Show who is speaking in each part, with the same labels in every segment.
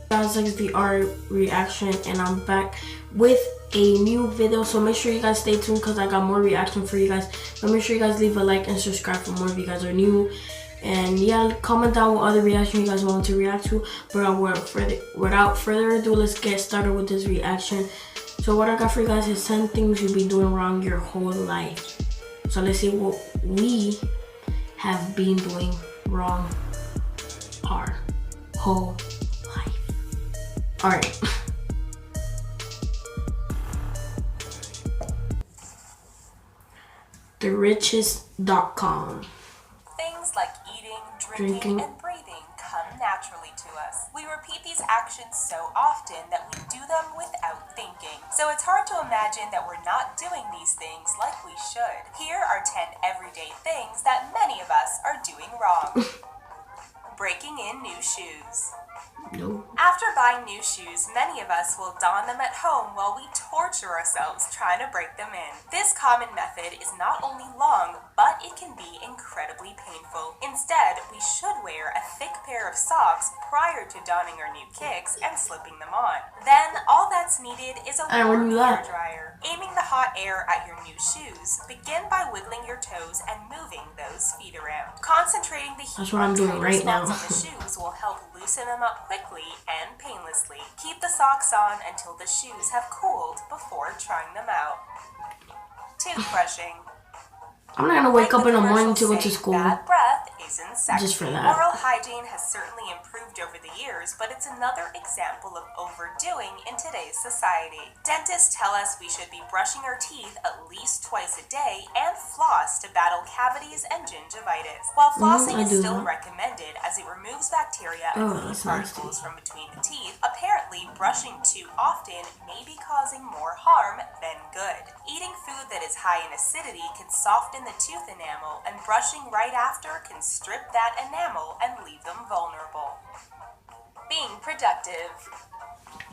Speaker 1: Guys, like the art reaction, and I'm back with a new video, so make sure you guys stay tuned because I got more reaction for you guys. But make sure you guys leave a like and subscribe for more if you guys are new. And yeah, comment down what other reaction you guys want to react to. But without further ado, let's get started with this reaction. So what I got for you guys is 10 things you'll be doing wrong your whole life. So let's see what we have been doing wrong our whole life. Alright. TheRichest.com.
Speaker 2: Things like eating, drinking, and breathing come naturally to us. We repeat these actions so often that we do them without thinking. So it's hard to imagine that we're not doing these things like we should. Here are 10 everyday things that many of us are doing wrong. Breaking in new shoes.
Speaker 1: No.
Speaker 2: After buying new shoes, many of us will don them at home while we torture ourselves trying to break them in. This common method is not only long, but it can be incredibly painful. Instead, we should wear a thick pair of socks prior to donning our new kicks and slipping them on. Then, all that's needed is a warm hair dryer. Aiming the hot air at your new shoes, begin by wiggling your toes and moving those feet around. Concentrating the heat on tighter spots on the shoes will help loosen them up quickly and painlessly. Keep the socks on until the shoes have cooled before trying them out. Toothbrushing.
Speaker 1: I'm not gonna wake up in the morning to go to school.
Speaker 2: Bad breath isn't sexy.
Speaker 1: Just for that.
Speaker 2: Oral hygiene has certainly improved over the years, but it's another example of overdoing in today's society. Dentists tell us we should be brushing our teeth at least twice a day and floss to battle cavities and gingivitis. While flossing is still recommended as it removes bacteria and food particles from between the teeth, apparently brushing too often may be causing more harm than good. Eating food that is high in acidity can soften the tooth enamel, and brushing right after can strip that enamel and leave them vulnerable. Being productive.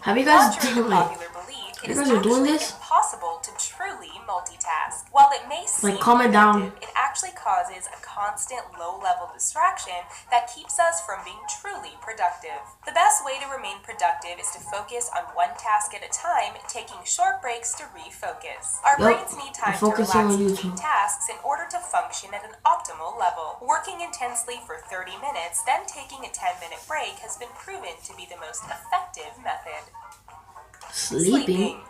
Speaker 1: Have you guys
Speaker 2: done popular belief, it is actually impossible to truly multitask. While it may seem productive, it actually causes a constant low-level distraction that keeps us from being truly productive. The best way to remain productive is to focus on one task at a time, taking short breaks to refocus. Our brains need time to relax between tasks in order to function at an optimal level. Working intensely for 30 minutes, then taking a 10-minute break has been proven to be the most effective method.
Speaker 1: Sleeping.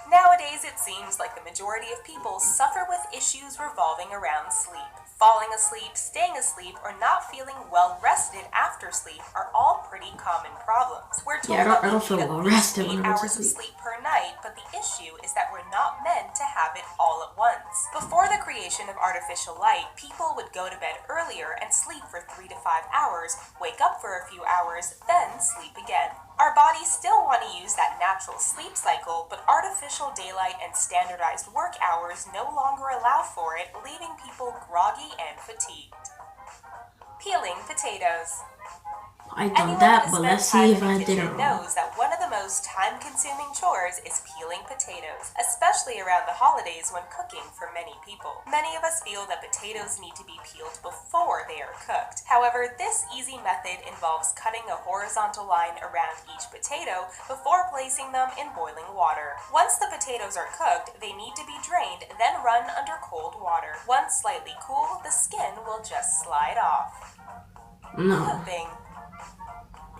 Speaker 2: Nowadays, it seems like the majority of people suffer with issues revolving around sleep. Falling asleep, staying asleep, or not feeling well rested after sleep are all pretty common problems. We're told that we need at least 8 hours of sleep per night, but the issue is that we're not meant to have it all at once. Before the creation of artificial light, people would go to bed earlier and sleep for 3 to 5 hours, wake up for a few hours, then sleep again. Our bodies still want to use that natural sleep cycle, but artificial daylight and standardized work hours no longer allow for it, leaving people groggy and fatigued. Peeling potatoes.
Speaker 1: I done that, but let's see if I did it wrong.
Speaker 2: Knows that one of the most time-consuming chores is peeling potatoes, especially around the holidays when cooking for many people. Many of us feel that potatoes need to be peeled before they are cooked. However, this easy method involves cutting a horizontal line around each potato before placing them in boiling water. Once the potatoes are cooked, they need to be drained, then run under cold water. Once slightly cool, the skin will just slide off. Pooping.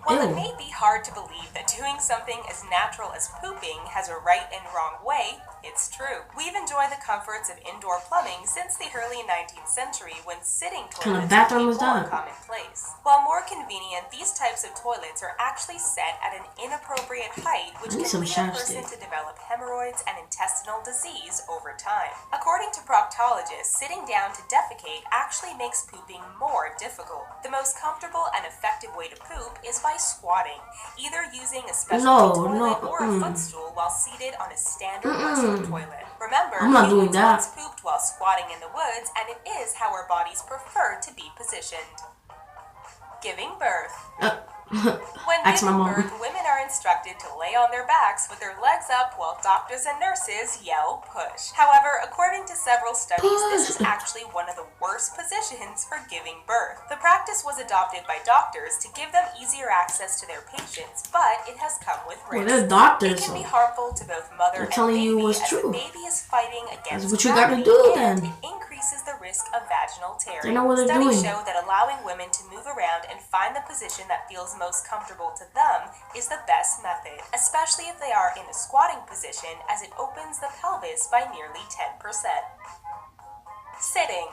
Speaker 2: While it may be hard to believe that doing something as natural as pooping has a right and wrong way, it's true. We've enjoyed the comforts of indoor plumbing since the early 19th century when sitting toilets became more commonplace. While more convenient, these types of toilets are actually set at an inappropriate height, which can lead a person to develop hemorrhoids and intestinal disease over time. According to proctologists, sitting down to defecate actually makes pooping more difficult. The most comfortable and effective way to poop is by squatting, either using a special toilet or a footstool while seated on a standard Western toilet. Remember, humans once pooped while squatting in the woods, and it is how our bodies prefer to be positioned. Giving birth. When giving birth, women are instructed to lay on their backs with their legs up while doctors and nurses yell push. However, according to several studies, this is actually one of the worst positions for giving birth. The practice was adopted by doctors to give them easier access to their patients, but it has come with risks.
Speaker 1: Well, they're doctors,
Speaker 2: it can be harmful to both mother and
Speaker 1: telling
Speaker 2: baby
Speaker 1: you what's
Speaker 2: as
Speaker 1: true.
Speaker 2: the baby is fighting against
Speaker 1: That's what you gotta do
Speaker 2: gravity,
Speaker 1: then.
Speaker 2: and it increases the risk of vaginal tearing.
Speaker 1: They know what they're
Speaker 2: Studies
Speaker 1: doing.
Speaker 2: show that allowing women to move around and find the position that feels most comfortable to them is the best method, especially if they are in a squatting position, as it opens the pelvis by nearly 10%. Sitting.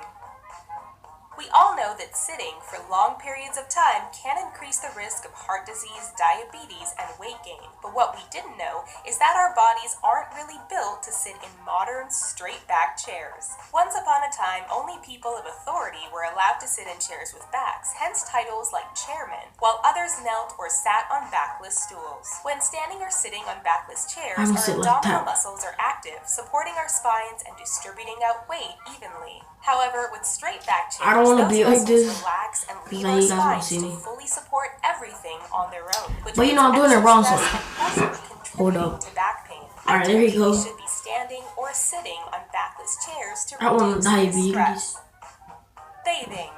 Speaker 2: We all know that sitting for long periods of time can increase the risk of heart disease, diabetes, and weight gain. But what we didn't know is that our bodies aren't really built to sit in modern, straight-back chairs. Once upon a time, only people of authority were allowed to sit in chairs with backs, hence titles like chairman, while others knelt or sat on backless stools. When standing or sitting on backless chairs, our abdominal muscles are active, supporting our spines and distributing out weight evenly. However, with straight-back chairs,
Speaker 1: I don't want to be like this,
Speaker 2: relax and leave
Speaker 1: then
Speaker 2: our
Speaker 1: you guys won't
Speaker 2: spines
Speaker 1: see me.
Speaker 2: to fully support everything on their own.
Speaker 1: But you know I'm doing it wrong, so
Speaker 2: hold up. To back pain.
Speaker 1: Alright, there you go.
Speaker 2: You should be standing or sitting on backless chairs to
Speaker 1: I want
Speaker 2: reduce
Speaker 1: diabetes.
Speaker 2: stress. Bathing.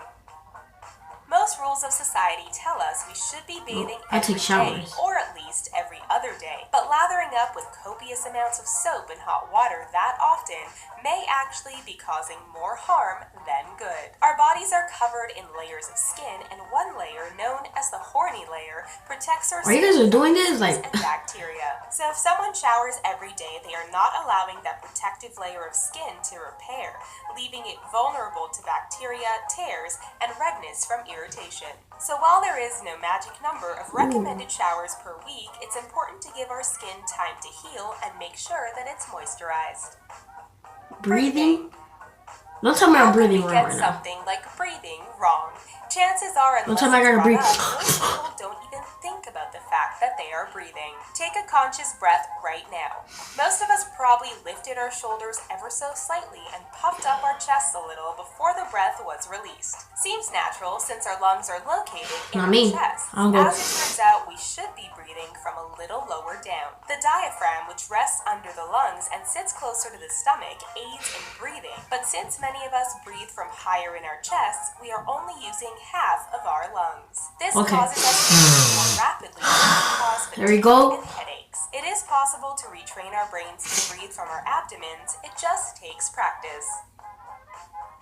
Speaker 2: Most rules of society tell us we should be bathing
Speaker 1: I
Speaker 2: every
Speaker 1: take
Speaker 2: day,
Speaker 1: showers.
Speaker 2: or at least every other day. But lathering up with copious amounts of soap and hot water that often may actually be causing more harm than good. Our bodies are covered in layers of skin, and one layer, known as the horny layer, protects our
Speaker 1: Are you guys
Speaker 2: skin
Speaker 1: doing
Speaker 2: from
Speaker 1: this?
Speaker 2: germs
Speaker 1: Like,
Speaker 2: and bacteria. So if someone showers every day, they are not allowing that protective layer of skin to repair, leaving it vulnerable to bacteria, tears, and redness from irritation. So while there is no magic number of recommended showers per week, it's important to give our skin time to heal and make sure that it's moisturized.
Speaker 1: breathing? Don't tell me I'm breathing wrong
Speaker 2: Get
Speaker 1: right now.
Speaker 2: something like breathing wrong. Chances are,
Speaker 1: Don't
Speaker 2: unless
Speaker 1: tell me I gotta
Speaker 2: it's
Speaker 1: breathe.
Speaker 2: brought up, most people don't even think about the fact that they are breathing. Take a conscious breath right now. Most of us probably lifted our shoulders ever so slightly and puffed up our chests a little before the breath was released. Seems natural since our lungs are located in
Speaker 1: Not
Speaker 2: our
Speaker 1: me.
Speaker 2: chest.
Speaker 1: I'll go.
Speaker 2: As it turns out, we should be breathing from a little lower down. The diaphragm, which rests under the lungs and sits closer to the stomach, aids in breathing. But since many of us breathe from higher in our chests, we are only using half of our lungs. This causes us to breathe more rapidly and cause
Speaker 1: There we
Speaker 2: fatigue
Speaker 1: go.
Speaker 2: and headaches. It is possible to retrain our brains to breathe from our abdomens. It just takes practice.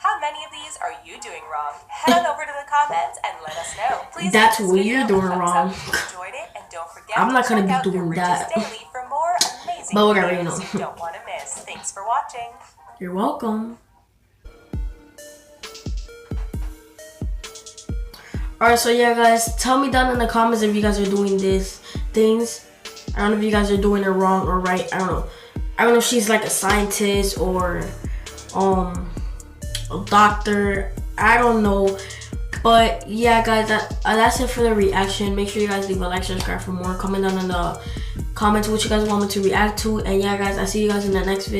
Speaker 2: How many of these are you doing wrong? Head on over to the comments and let us know. Please
Speaker 1: That's
Speaker 2: give this
Speaker 1: what
Speaker 2: video
Speaker 1: you're
Speaker 2: a
Speaker 1: doing
Speaker 2: thumbs
Speaker 1: wrong.
Speaker 2: up if you enjoyed it, and don't forget
Speaker 1: I'm not
Speaker 2: to
Speaker 1: gonna
Speaker 2: check
Speaker 1: be
Speaker 2: out
Speaker 1: doing
Speaker 2: the Riches
Speaker 1: that.
Speaker 2: Daily for more amazing
Speaker 1: But whatever, you
Speaker 2: videos
Speaker 1: know.
Speaker 2: you don't want to miss. Thanks for watching.
Speaker 1: You're welcome. Alright, so yeah, guys, tell me down in the comments if you guys are doing these things. I don't know if you guys are doing it wrong or right. I don't know. I don't know if she's like a scientist or a doctor. I don't know. But yeah, guys, that's it for the reaction. Make sure you guys leave a like, subscribe for more. Comment down in the comments what you guys want me to react to. And yeah, guys, I see you guys in the next video.